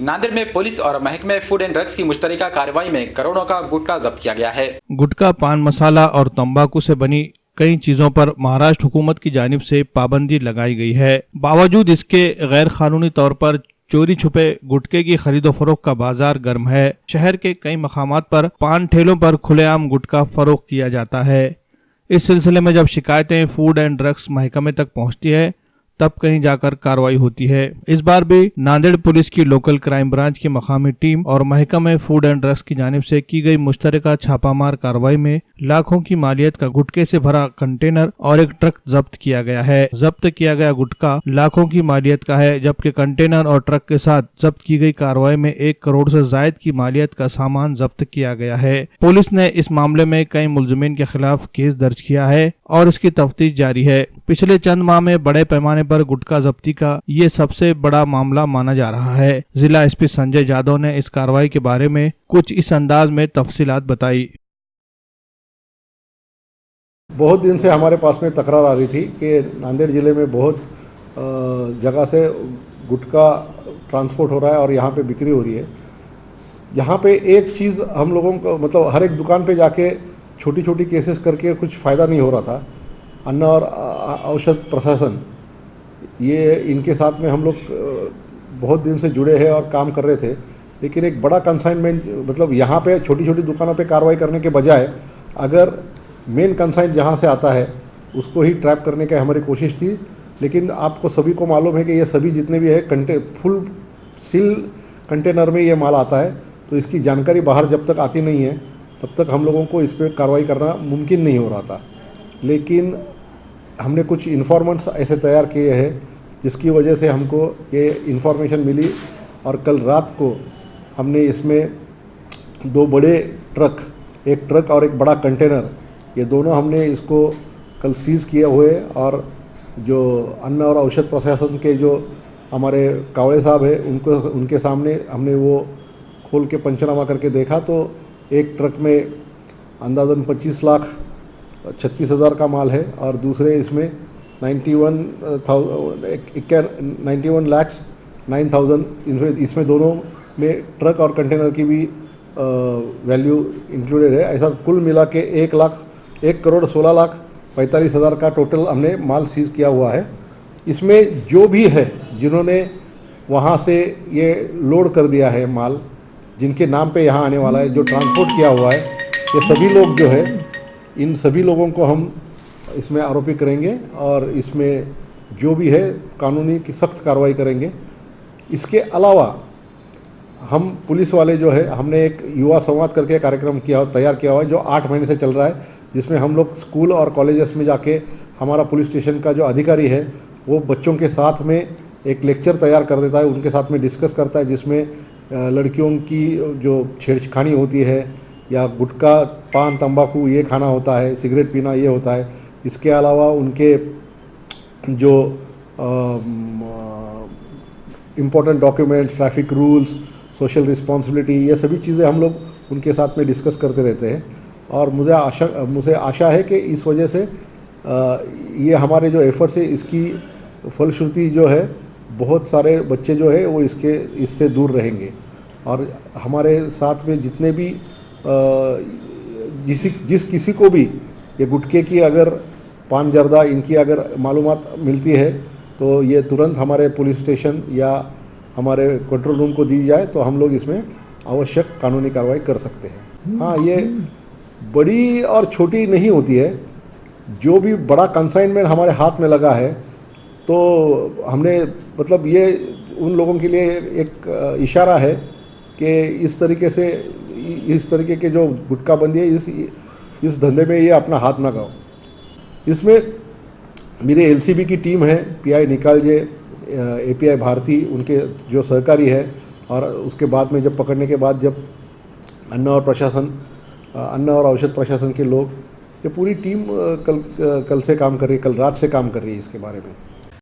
नांदेड़ में पुलिस और महकमे फूड एंड ड्रग्स की मुश्तरका कार्रवाई में करोड़ों का गुटखा जब्त किया गया है। गुटखा, पान मसाला और तंबाकू से बनी कई चीजों पर महाराष्ट्र हुकूमत की जानिब से पाबंदी लगाई गई है। बावजूद इसके गैर कानूनी तौर पर चोरी छुपे गुटखे की खरीदो फरोख्त का बाजार गर्म है। शहर के कई मकामात पर पान ठेलों पर खुलेआम गुटखा फरोख्त किया जाता है। इस सिलसिले में जब शिकायतें फूड एंड ड्रग्स महकमे तक पहुंचती है तब कहीं जाकर कार्रवाई होती है। इस बार भी नांदेड़ पुलिस की लोकल क्राइम ब्रांच की मकामी टीम और महकमे फूड एंड ड्रग्स की जानिब से की गई मुश्तरका छापामार कार्रवाई में लाखों की मालियत का गुटखे से भरा कंटेनर और एक ट्रक जब्त किया गया है। जब्त किया गया गुटखा लाखों की मालियत का है, जबकि कंटेनर और ट्रक के साथ जब्त की गई कार्रवाई में 1 करोड़ से जायद की मालियत का सामान जब्त किया गया है। पुलिस ने इस मामले में कई मुलजिमीन के खिलाफ केस दर्ज किया है और इसकी तफ्तीश जारी है। पिछले चंद माह में बड़े पैमाने पर गुटखा जब्ती का ये सबसे बड़ा मामला माना जा रहा है। जिला एसपी संजय यादव ने इस कार्रवाई के बारे में कुछ इस अंदाज में तफसीलात बताई। बहुत दिन से हमारे पास में तकरार आ रही थी कि नांदेड़ ज़िले में बहुत जगह से गुटखा ट्रांसपोर्ट हो रहा है और यहाँ पे बिक्री हो रही है। यहाँ पे एक चीज़ हम लोगों को मतलब हर एक दुकान पे जाके छोटी छोटी केसेस करके कुछ फ़ायदा नहीं हो रहा था। अन्न और औषध प्रशासन ये इनके साथ में हम लोग बहुत दिन से जुड़े हैं और काम कर रहे थे, लेकिन एक बड़ा कंसाइनमेंट मतलब यहाँ पे छोटी छोटी दुकानों पे कार्रवाई करने के बजाय अगर मेन कंसाइन जहाँ से आता है उसको ही ट्रैप करने की हमारी कोशिश थी। लेकिन आपको सभी को मालूम है कि ये सभी जितने भी है फुल सील कंटेनर में ये माल आता है, तो इसकी जानकारी बाहर जब तक आती नहीं है तब तक हम लोगों को इस पर कार्रवाई करना मुमकिन नहीं हो रहा था। लेकिन हमने कुछ इन्फॉर्मेंट्स ऐसे तैयार किए हैं जिसकी वजह से हमको ये इन्फॉर्मेशन मिली और कल रात को हमने इसमें 2 बड़े ट्रक, एक ट्रक और एक बड़ा कंटेनर, ये दोनों हमने इसको कल सीज़ किए हुए और जो अन्न और औषध प्रशासन के जो हमारे कावड़े साहब है उनके सामने हमने वो खोल के पंचनामा करके देखा तो एक ट्रक में अंदाज़न 25,36,000 का माल है और दूसरे इसमें 91,09,000 इसमें दोनों में ट्रक और कंटेनर की भी वैल्यू इंक्लूडेड है। ऐसा कुल मिला के 1,16,45,000 का टोटल हमने माल सीज किया हुआ है। इसमें जो भी है जिन्होंने वहाँ से ये लोड कर दिया है माल, जिनके नाम पे यहाँ आने वाला है, जो ट्रांसपोर्ट किया हुआ है, ये सभी लोग जो है इन सभी लोगों को हम इसमें आरोपी करेंगे और इसमें जो भी है कानूनी की सख्त कार्रवाई करेंगे। इसके अलावा हम पुलिस वाले जो है हमने एक युवा संवाद करके कार्यक्रम तैयार किया हुआ है जो 8 महीने से चल रहा है, जिसमें हम लोग स्कूल और कॉलेजेस में जाके हमारा पुलिस स्टेशन का जो अधिकारी है वो बच्चों के साथ में एक लेक्चर तैयार कर देता है, उनके साथ में डिस्कस करता है, जिसमें लड़कियों की जो छेड़खानी होती है या गुटखा, पान, तंबाकू ये खाना होता है, सिगरेट पीना ये होता है। इसके अलावा उनके जो important documents, traffic rules, social responsibility, ये सभी चीज़ें हम लोग उनके साथ में डिस्कस करते रहते हैं। और मुझे आशा है कि इस वजह से ये हमारे जो एफर्ट्स है इसकी फलश्रुति जो है बहुत सारे बच्चे जो है वो इससे दूर रहेंगे और हमारे साथ में जितने भी जिस किसी को भी ये गुटखे की अगर पान जर्दा इनकी अगर मालूमात मिलती है तो ये तुरंत हमारे पुलिस स्टेशन या हमारे कंट्रोल रूम को दी जाए तो हम लोग इसमें आवश्यक कानूनी कार्रवाई कर सकते हैं। हाँ, ये बड़ी और छोटी नहीं होती है। जो भी बड़ा कंसाइनमेंट हमारे हाथ में लगा है तो हमने मतलब ये उन लोगों के लिए एक इशारा है कि इस तरीके के जो गुटखाबंदी है इस धंधे में ये अपना हाथ ना गाओ। इसमें मेरे एलसीबी की टीम है, पीआई निकालजे, एपीआई भारती, उनके जो सहकारी है, और उसके बाद में जब पकड़ने के बाद जब अन्न और औषध प्रशासन के लोग, ये पूरी टीम कल से काम कर रही है, कल रात से काम कर रही है इसके बारे में।